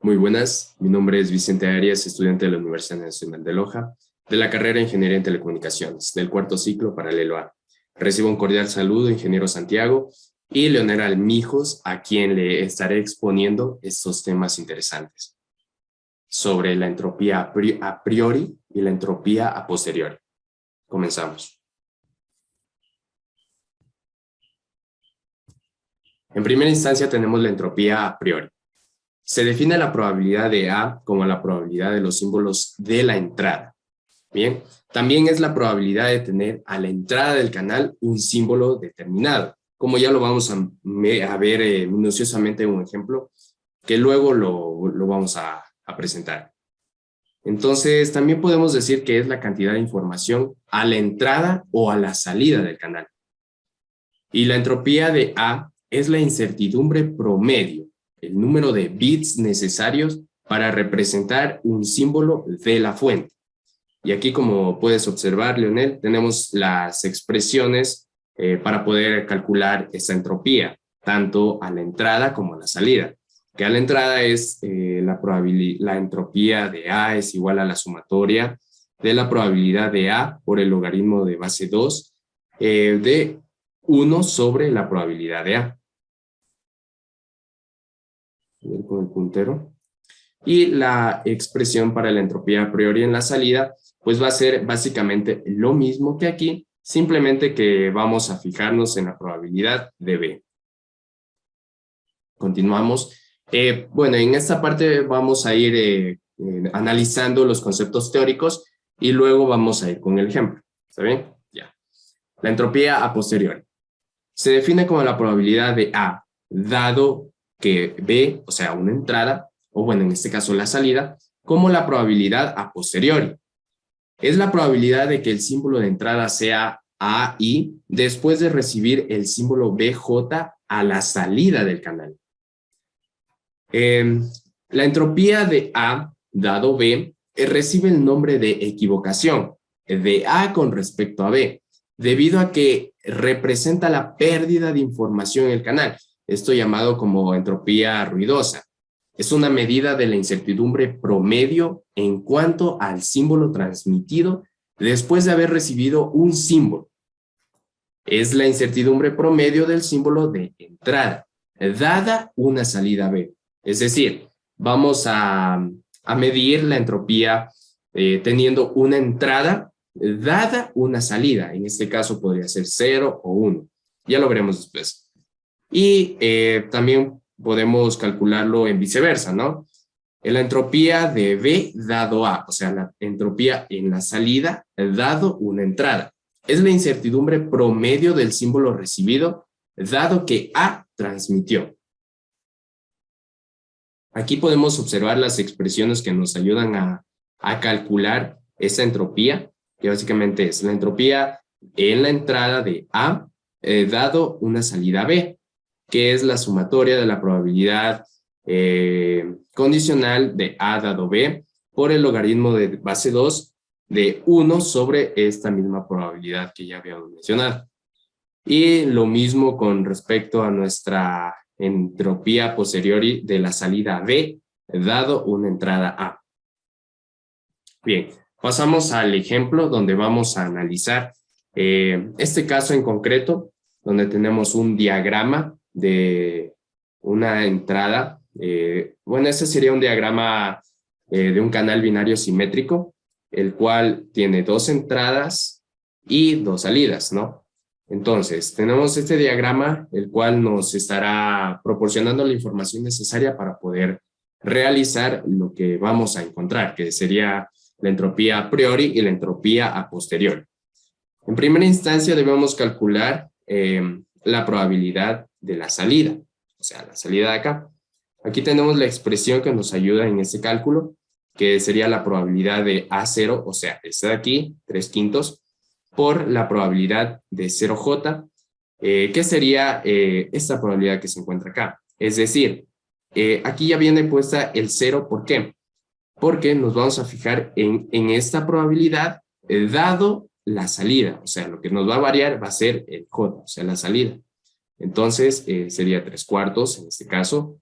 Muy buenas, mi nombre es Vicente Arias, estudiante de la Universidad Nacional de Loja, de la carrera de Ingeniería en Telecomunicaciones, del cuarto ciclo paralelo A. Recibo un cordial saludo, ingeniero Santiago, y Leonel Almijos, a quien le estaré exponiendo estos temas interesantes sobre la entropía a priori y la entropía a posteriori. Comenzamos. En primera instancia tenemos la entropía a priori. Se define la probabilidad de A como la probabilidad de los símbolos de la entrada. Bien, también es la probabilidad de tener a la entrada del canal un símbolo determinado, como ya lo vamos a ver minuciosamente en un ejemplo, que luego lo vamos a presentar. Entonces, también podemos decir que es la cantidad de información a la entrada o a la salida del canal. Y la entropía de A es la incertidumbre promedio, el número de bits necesarios para representar un símbolo de la fuente. Y aquí, como puedes observar, Leonel, tenemos las expresiones para poder calcular esta entropía, tanto a la entrada como a la salida. Que a la entrada es la entropía de A es igual a la sumatoria de la probabilidad de A por el logaritmo de base 2 de 1 sobre la probabilidad de A. Con el puntero. Y la expresión para la entropía a priori en la salida, pues va a ser básicamente lo mismo que aquí, simplemente que vamos a fijarnos en la probabilidad de B. Continuamos. Bueno, en esta parte vamos a ir analizando los conceptos teóricos y luego vamos a ir con el ejemplo. ¿Está bien? Ya. La entropía a posteriori. Se define como la probabilidad de A, dado que B, o sea, una entrada, o bueno, en este caso la salida, como la probabilidad a posteriori. Es la probabilidad de que el símbolo de entrada sea AI después de recibir el símbolo BJ a la salida del canal. La entropía de A, dado B, recibe el nombre de equivocación de A con respecto a B, debido a que representa la pérdida de información en el canal, esto llamado como entropía ruidosa. Es una medida de la incertidumbre promedio en cuanto al símbolo transmitido después de haber recibido un símbolo. Es la incertidumbre promedio del símbolo de entrada, dada una salida B. Es decir, vamos a medir la entropía teniendo una entrada dada una salida. En este caso podría ser 0 o 1. Ya lo veremos después. Y también podemos calcularlo en viceversa, ¿no? La entropía de B dado A, o sea, la entropía en la salida dado una entrada. Es la incertidumbre promedio del símbolo recibido dado que A transmitió. Aquí podemos observar las expresiones que nos ayudan a calcular esa entropía, que básicamente es la entropía en la entrada de A dado una salida B, que es la sumatoria de la probabilidad condicional de A dado B por el logaritmo de base 2 de 1 sobre esta misma probabilidad que ya habíamos mencionado. Y lo mismo con respecto a nuestra entropía posteriori de la salida B dado una entrada A. Bien, pasamos al ejemplo donde vamos a analizar este caso en concreto, donde tenemos un diagrama de una entrada. Bueno, este sería un diagrama de un canal binario simétrico, el cual tiene dos entradas y dos salidas, ¿no? Entonces, tenemos este diagrama, el cual nos estará proporcionando la información necesaria para poder realizar lo que vamos a encontrar, que sería la entropía a priori y la entropía a posteriori. En primera instancia debemos calcular la probabilidad de la salida, o sea, la salida de acá. Aquí tenemos la expresión que nos ayuda en este cálculo, que sería la probabilidad de A0, o sea, esta de aquí, 3/5, por la probabilidad de 0J, que sería esta probabilidad que se encuentra acá. Es decir, aquí ya viene puesta el 0, ¿por qué? Porque nos vamos a fijar en esta probabilidad dado la salida, o sea, lo que nos va a variar va a ser el J, o sea, la salida. Entonces, sería 3/4 en este caso,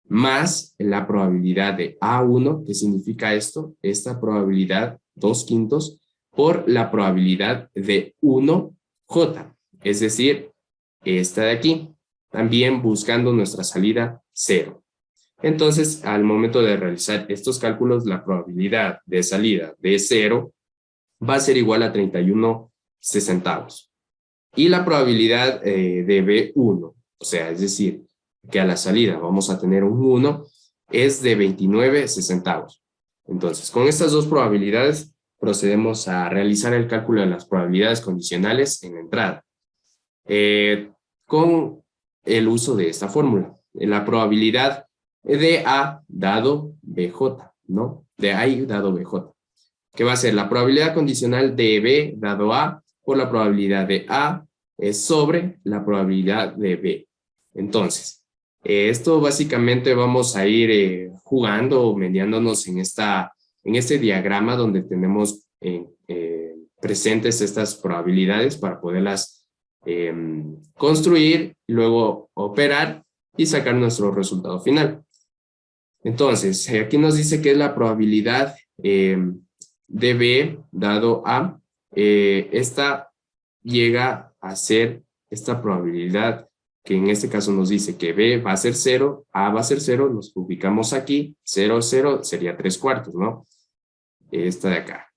más la probabilidad de A1, ¿qué significa esto? Esta probabilidad 2/5 por la probabilidad de 1J, es decir, esta de aquí, también buscando nuestra salida 0. Entonces, al momento de realizar estos cálculos, la probabilidad de salida de 0 va a ser igual a 31/60. Y la probabilidad de B1, o sea, es decir, que a la salida vamos a tener un 1, es de 29/60. Entonces, con estas dos probabilidades, procedemos a realizar el cálculo de las probabilidades condicionales en la entrada, con el uso de esta fórmula. La probabilidad de A dado BJ, ¿no? De A dado BJ, que va a ser la probabilidad condicional de B dado A por la probabilidad de A sobre la probabilidad de B. Entonces, esto básicamente vamos a ir jugando o mediándonos en este diagrama donde tenemos presentes estas probabilidades para poderlas construir, luego operar y sacar nuestro resultado final. Entonces, aquí nos dice que es la probabilidad de B dado A. Esta llega a ser esta probabilidad que en este caso nos dice que B va a ser 0, A va a ser 0, nos ubicamos aquí, 0, 0 sería 3/4, ¿no? Esta de acá.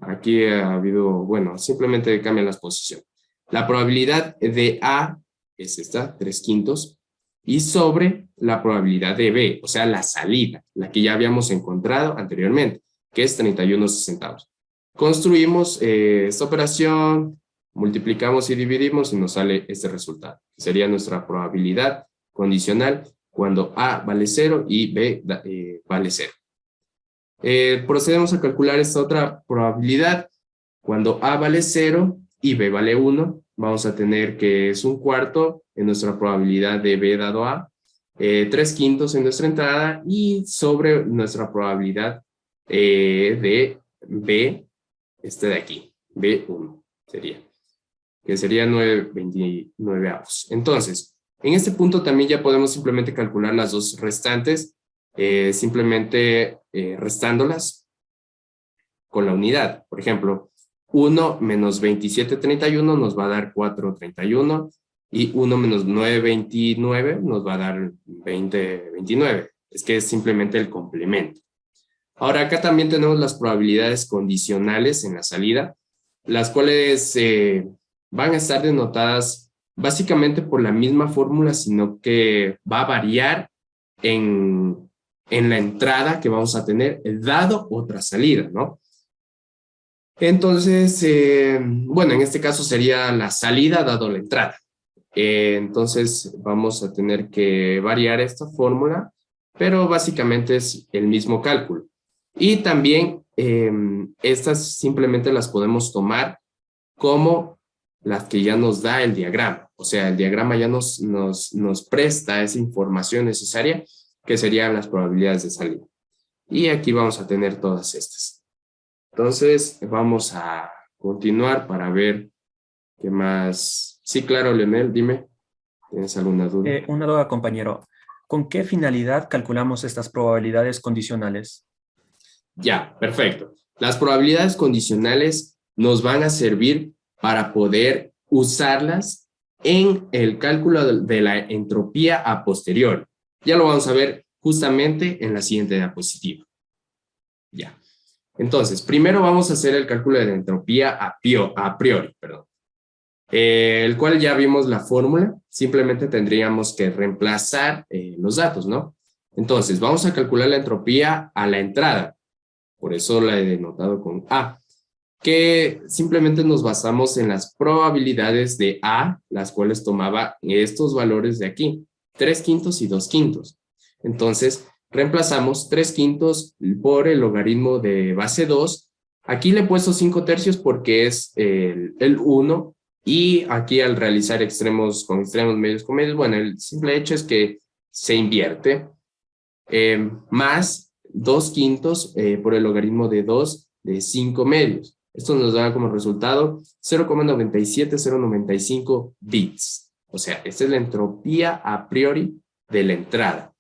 Aquí ha habido, bueno, simplemente cambian las posiciones. La probabilidad de A es esta, 3/5, y sobre la probabilidad de B, o sea, la salida, la que ya habíamos encontrado anteriormente, que es 31/60. Construimos esta operación, multiplicamos y dividimos y nos sale este resultado, que sería nuestra probabilidad condicional cuando A vale 0 y B vale 0. Procedemos a calcular esta otra probabilidad. Cuando A vale 0 y B vale 1, vamos a tener que es 1/4 en nuestra probabilidad de B dado A, 3/5 en nuestra entrada y sobre nuestra probabilidad de B, este de aquí, B1 sería, que sería 9/29. Entonces, en este punto también ya podemos simplemente calcular las dos restantes, simplemente restándolas con la unidad. Por ejemplo, 1 menos 27/31 nos va a dar 4/31 y 1 menos 9/29 nos va a dar 20/29. Es que es simplemente el complemento. Ahora, acá también tenemos las probabilidades condicionales en la salida, las cuales van a estar denotadas básicamente por la misma fórmula, sino que va a variar en la entrada que vamos a tener, dado otra salida, ¿no? Entonces, bueno, en este caso sería la salida dado la entrada. Entonces, vamos a tener que variar esta fórmula, pero básicamente es el mismo cálculo. Y también estas simplemente las podemos tomar como las que ya nos da el diagrama. O sea, el diagrama ya nos presta esa información necesaria, que serían las probabilidades de salida. Y aquí vamos a tener todas estas. Entonces, vamos a continuar para ver qué más. Sí, claro, Leonel, dime. ¿Tienes alguna duda? Una duda, compañero. ¿Con qué finalidad calculamos estas probabilidades condicionales? Ya, perfecto. Las probabilidades condicionales nos van a servir para poder usarlas en el cálculo de la entropía a posteriori. Ya lo vamos a ver justamente en la siguiente diapositiva. Ya. Entonces, primero vamos a hacer el cálculo de la entropía a priori, perdón. El cual ya vimos la fórmula, simplemente tendríamos que reemplazar los datos, ¿no? Entonces, vamos a calcular la entropía a la entrada, por eso la he denotado con A, que simplemente nos basamos en las probabilidades de A, las cuales tomaba estos valores de aquí, 3/5 y 2/5. Entonces, reemplazamos 3/5 por el logaritmo de base 2. Aquí le he puesto 5/3 porque es el 1, y aquí al realizar extremos con extremos, medios con medios, bueno, el simple hecho es que se invierte, más 2/5 por el logaritmo de 2 de 5 medios. Esto nos da como resultado 0,97095 bits. O sea, esta es la entropía a priori de la entrada.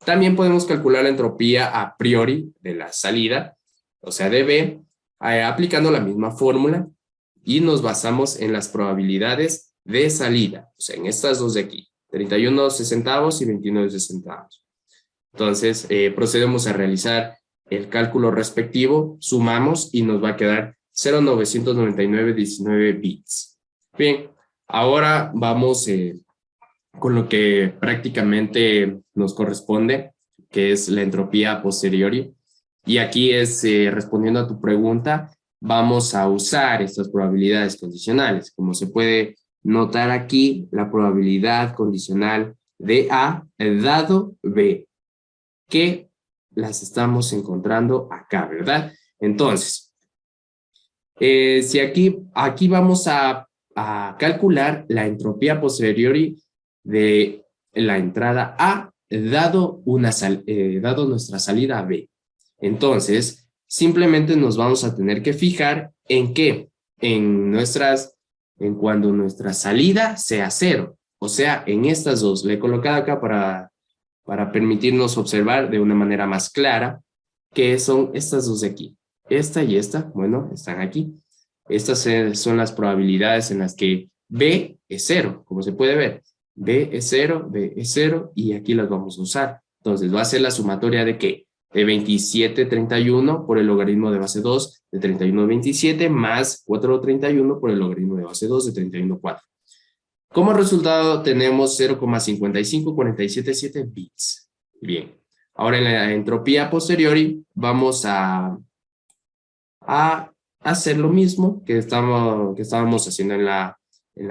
También podemos calcular la entropía a priori de la salida, o sea, de B, aplicando la misma fórmula y nos basamos en las probabilidades de salida, o sea, en estas dos de aquí, 31 sesentavos y 29 sesentavos. Entonces, procedemos a realizar el cálculo respectivo, sumamos y nos va a quedar 0,999,19 bits. Bien, ahora vamos con lo que prácticamente nos corresponde, que es la entropía a posteriori. Y aquí es, respondiendo a tu pregunta, vamos a usar estas probabilidades condicionales. Como se puede notar aquí, la probabilidad condicional de A dado B, que las estamos encontrando acá, ¿verdad? Entonces, si aquí vamos a calcular la entropía posteriori de la entrada A dado nuestra salida B. Entonces, simplemente nos vamos a tener que fijar en qué, en cuando nuestra salida sea cero. O sea, en estas dos. Le he colocado acá para permitirnos observar de una manera más clara que son estas dos de aquí. Esta y esta, bueno, están aquí. Estas son las probabilidades en las que B es cero, como se puede ver. B es cero y aquí las vamos a usar. Entonces va a ser la sumatoria de ¿qué? De 27,31 por el logaritmo de base 2 de 31,27 más 4,31 por el logaritmo de base 2 de 31,4. Como resultado tenemos 0,55477 bits. Bien, ahora en la entropía posteriori vamos a hacer lo mismo que estábamos haciendo en la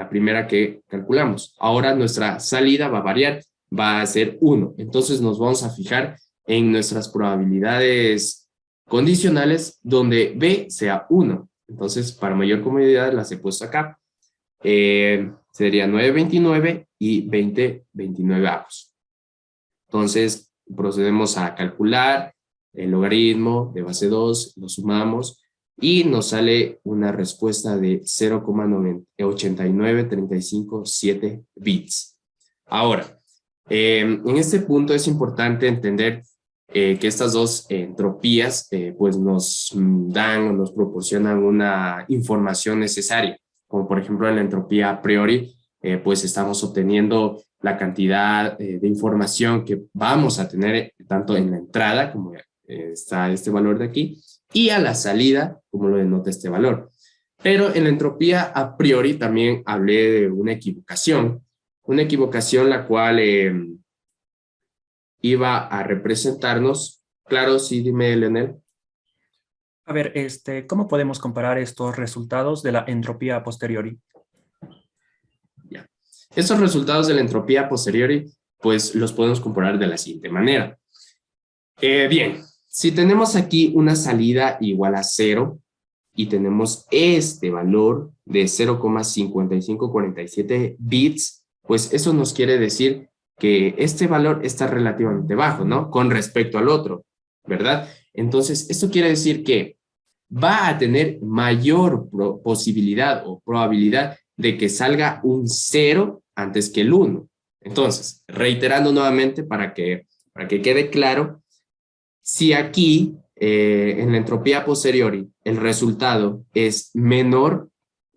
primera que calculamos. Ahora nuestra salida va a variar, va a ser 1. Entonces nos vamos a fijar en nuestras probabilidades condicionales donde B sea 1. Entonces, para mayor comodidad las he puesto acá. Sería 9,29 y 20,29 avos. Entonces, procedemos a calcular el logaritmo de base 2, lo sumamos y nos sale una respuesta de 0,89357 bits. Ahora, en este punto es importante entender que estas dos entropías pues nos dan o nos proporcionan una información necesaria, como por ejemplo en la entropía a priori, pues estamos obteniendo la cantidad de información que vamos a tener tanto en la entrada, como está este valor de aquí, y a la salida, como lo denota este valor. Pero en la entropía a priori también hablé de una equivocación la cual iba a representarnos. Claro, sí, dime, Leonel. A ver, ¿cómo podemos comparar estos resultados de la entropía a posteriori? Ya. Estos resultados de la entropía a posteriori, pues los podemos comparar de la siguiente manera. Bien, si tenemos aquí una salida igual a 0 y tenemos este valor de 0,5547 bits, pues eso nos quiere decir que este valor está relativamente bajo, ¿no? Con respecto al otro, ¿verdad? Entonces, esto quiere decir que va a tener mayor posibilidad o probabilidad de que salga un 0 antes que el 1. Entonces, reiterando nuevamente para que quede claro, si aquí en la entropía posteriori el resultado es menor,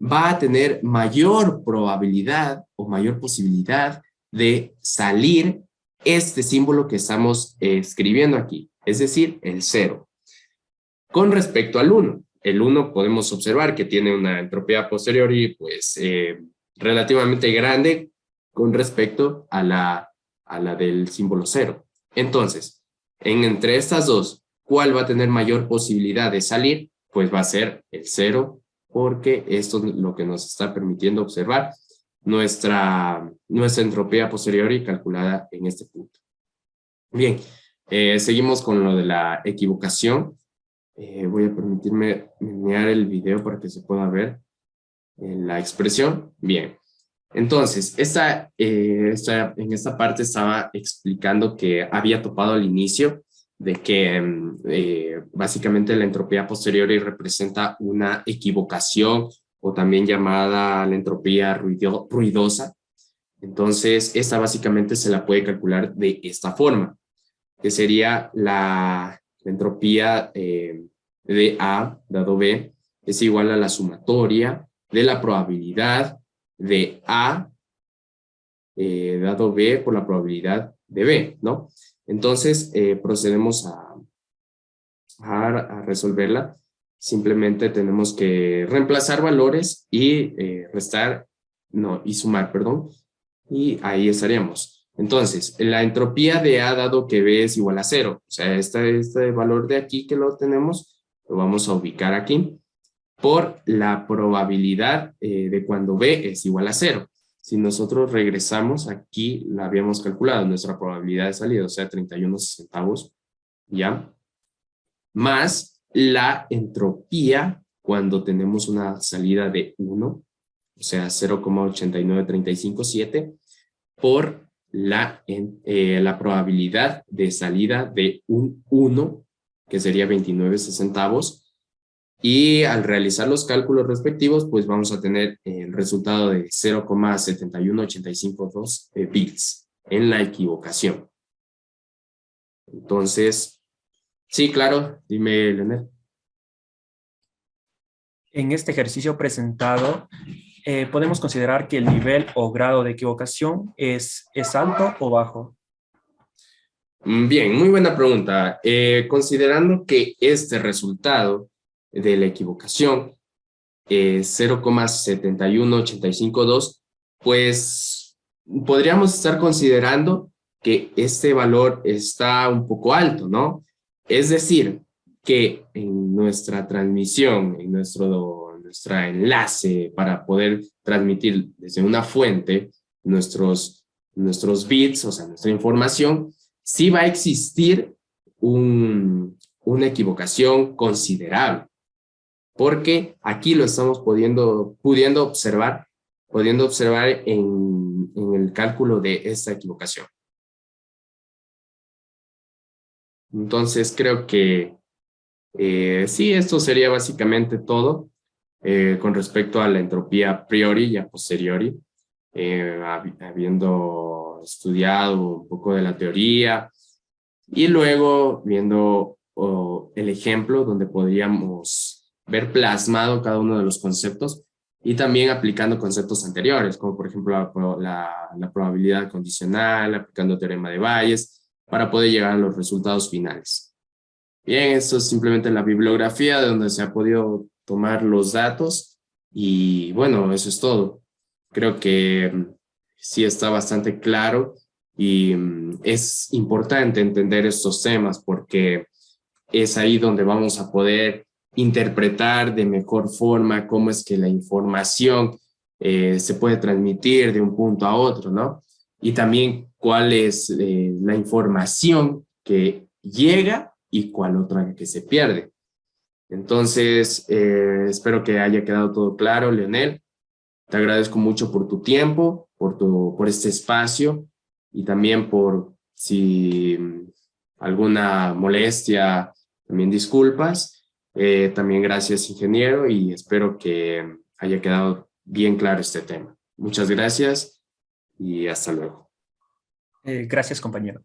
va a tener mayor probabilidad o mayor posibilidad de salir este símbolo que estamos escribiendo aquí, es decir, el 0. Con respecto al 1, el 1 podemos observar que tiene una entropía posteriori pues relativamente grande con respecto a la del símbolo 0. Entonces, entre estas dos, ¿cuál va a tener mayor posibilidad de salir? Pues va a ser el 0, porque esto es lo que nos está permitiendo observar nuestra entropía posteriori calculada en este punto. Bien, seguimos con lo de la equivocación. Voy a permitirme menear el video para que se pueda ver la expresión. Bien. Entonces, en esta parte estaba explicando que había topado al inicio de que básicamente la entropía posteriori representa una equivocación o también llamada la entropía ruidosa. Entonces, esta básicamente se la puede calcular de esta forma. que sería la entropía de A dado B, es igual a la sumatoria de la probabilidad de A dado B por la probabilidad de B, ¿no? Entonces, procedemos a resolverla. Simplemente tenemos que reemplazar valores y y sumar, perdón, y ahí estaríamos. Entonces, la entropía de A dado que B es igual a 0, o sea, este valor de aquí que lo tenemos, lo vamos a ubicar aquí, por la probabilidad de cuando B es igual a 0. Si nosotros regresamos, aquí la habíamos calculado, nuestra probabilidad de salida, o sea, 31 centavos, ¿ya? Más la entropía cuando tenemos una salida de 1, o sea, 0,89357, por la probabilidad de salida de un 1, que sería 29 centavos, y al realizar los cálculos respectivos, pues vamos a tener el resultado de 0,71852 bits en la equivocación. Entonces, sí, claro, dime, Leonel. En este ejercicio presentado, podemos considerar que el nivel o grado de equivocación es alto o bajo. Bien, muy buena pregunta. Considerando que este resultado de la equivocación es 0,71852, pues podríamos estar considerando que este valor está un poco alto, ¿no? Es decir, que en nuestra transmisión, en nuestro enlace para poder transmitir desde una fuente nuestros bits, o sea, nuestra información, sí va a existir una equivocación considerable, porque aquí lo estamos pudiendo observar en el cálculo de esta equivocación. Entonces creo que sí, esto sería básicamente todo con respecto a la entropía a priori y a posteriori, habiendo estudiado un poco de la teoría y luego viendo el ejemplo donde podríamos ver plasmado cada uno de los conceptos y también aplicando conceptos anteriores, como por ejemplo la probabilidad condicional, aplicando el teorema de Bayes, para poder llegar a los resultados finales. Bien, esto es simplemente la bibliografía de donde se ha podido tomar los datos y bueno, eso es todo. Creo que sí está bastante claro y es importante entender estos temas porque es ahí donde vamos a poder interpretar de mejor forma cómo es que la información se puede transmitir de un punto a otro, ¿no? Y también cuál es la información que llega y cuál otra que se pierde. Entonces, espero que haya quedado todo claro, Leonel. Te agradezco mucho por tu tiempo, por este espacio y también por si alguna molestia, también disculpas. También gracias, ingeniero, y espero que haya quedado bien claro este tema. Muchas gracias y hasta luego. Gracias, compañero.